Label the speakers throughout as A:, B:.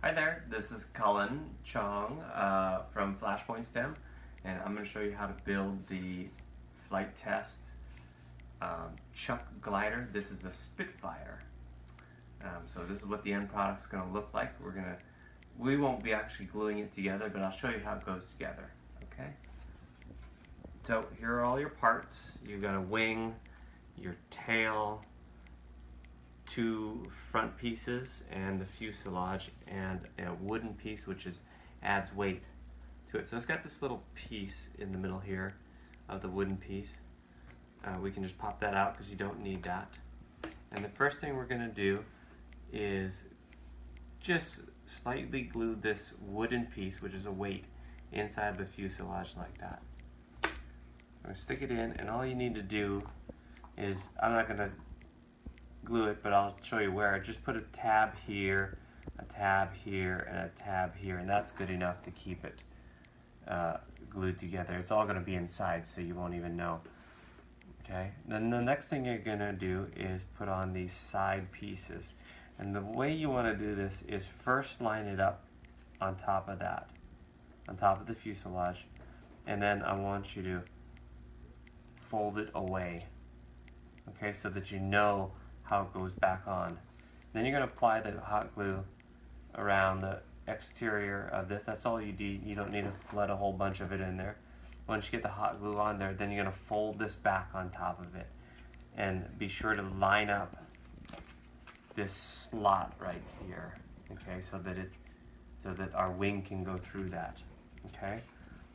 A: Hi there, this is Cullen Chong from FlashPoint STEM, and I'm going to show you how to build the flight test chuck glider. This is a Spitfire. So this is what the end product's going to look like. We won't be actually gluing it together, but I'll show you how it goes together. Okay. So here are all your parts. You've got a wing, your tail, two front pieces and the fuselage, and a wooden piece which adds weight to it. So it's got this little piece in the middle here of the wooden piece. We can just pop that out because you don't need that. And the first thing we're going to do is just slightly glue this wooden piece, which is a weight, inside the fuselage like that. I'm going to stick it in, and all you need to do is, I'm not going to glue it, but I'll show you where. Just put a tab here, a tab here, and a tab here, and that's good enough to keep it glued together. It's all going to be inside, so you won't even know. Okay, then the next thing you're going to do is put on these side pieces. And the way you want to do this is first line it up on top of that, on top of the fuselage, and then I want you to fold it away, okay, so that you know how it goes back on. Then you're going to apply the hot glue around the exterior of this. That's all you need. You don't need to flood a whole bunch of it in there. Once you get the hot glue on there, then you're going to fold this back on top of it. And be sure to line up this slot right here, okay, so that our wing can go through that. Okay?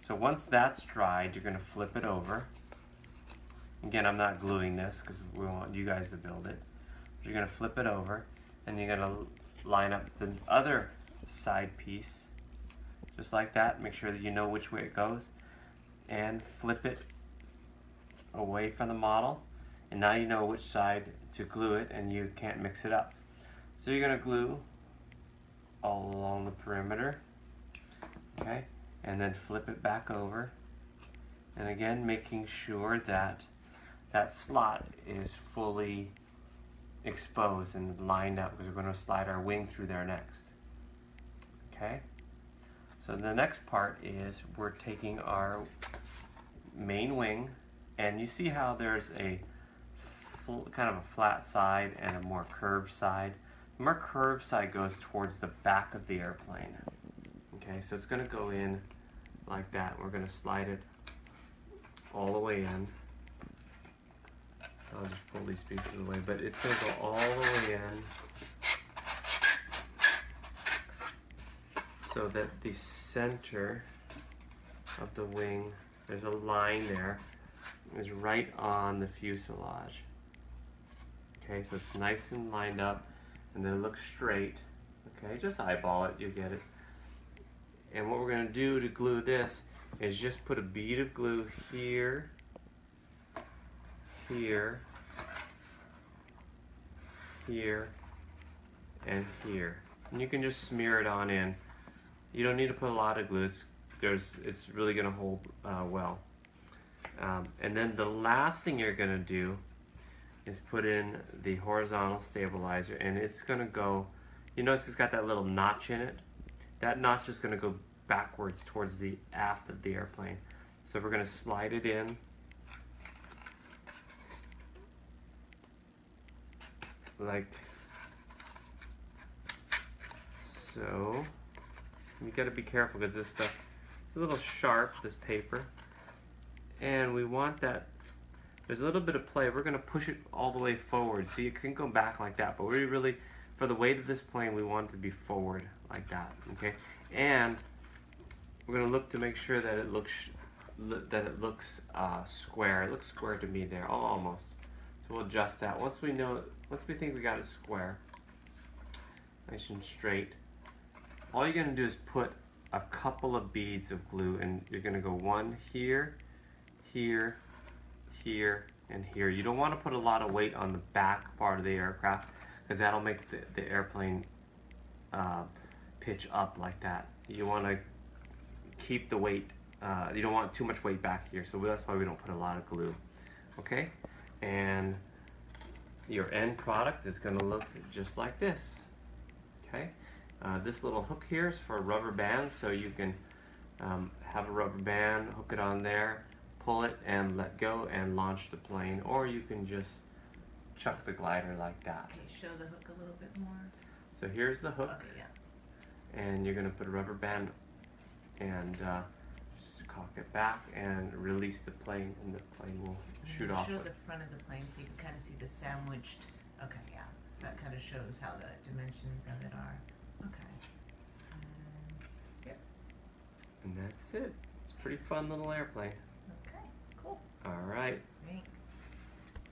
A: So once that's dried, you're going to flip it over. Again, I'm not gluing this because we want you guys to build it. You're going to flip it over, and you're going to line up the other side piece just like that. Make sure that you know which way it goes, and flip it away from the model, and now you know which side to glue it, and you can't mix it up. So you're going to glue all along the perimeter, okay, and then flip it back over, and again making sure that that slot is fully exposed and lined up, because we're going to slide our wing through there next. Okay, so the next part is we're taking our main wing, and you see how there's a kind of a flat side and a more curved side. The more curved side goes towards the back of the airplane. Okay, so it's going to go in like that. We're going to slide it all the way in. I'll just pull these pieces away, but it's going to go all the way in so that the center of the wing, there's a line there, is right on the fuselage. Okay, so it's nice and lined up, and then it looks straight. Okay, just eyeball it, you get it. And what we're going to do to glue this is just put a bead of glue here, here, here, and here. And you can just smear it on in. You don't need to put a lot of glue. It's really going to hold well. And then the last thing you're going to do is put in the horizontal stabilizer, and it's going to go, you notice it's got that little notch in it. That notch is going to go backwards towards the aft of the airplane. So we're going to slide it in like so. You got to be careful because this stuff is a little sharp, this paper, and we want that. There's a little bit of play. We're going to push it all the way forward, so you can go back like that. But we really, for the weight of this plane, we want it to be forward like that. Okay, and we're going to look to make sure that it looks square. It looks square to me there, almost. So we'll adjust that. Once we think we got it square, nice and straight, all you're going to do is put a couple of beads of glue, and you're going to go one here, here, here, and here. You don't want to put a lot of weight on the back part of the aircraft, because that'll make the airplane pitch up like that. You want to keep the weight, you don't want too much weight back here, so that's why we don't put a lot of glue. Okay, and your end product is going to look just like this. Okay, This little hook here is for a rubber band, so you can have a rubber band, hook it on there, pull it and let go and launch the plane, or you can just chuck the glider like that.
B: Okay, show the hook a little bit more.
A: So here's the hook,
B: Okay, yeah.
A: and you're going to put a rubber band and just cock it back and release the plane, and the plane will shoot off.
B: Show the front of the plane so you can kind of see the sandwiched. Okay, yeah. So that kind of shows how the dimensions of it are. Okay. Yep.
A: And that's it. It's a pretty fun little airplane.
B: Okay, cool.
A: All right.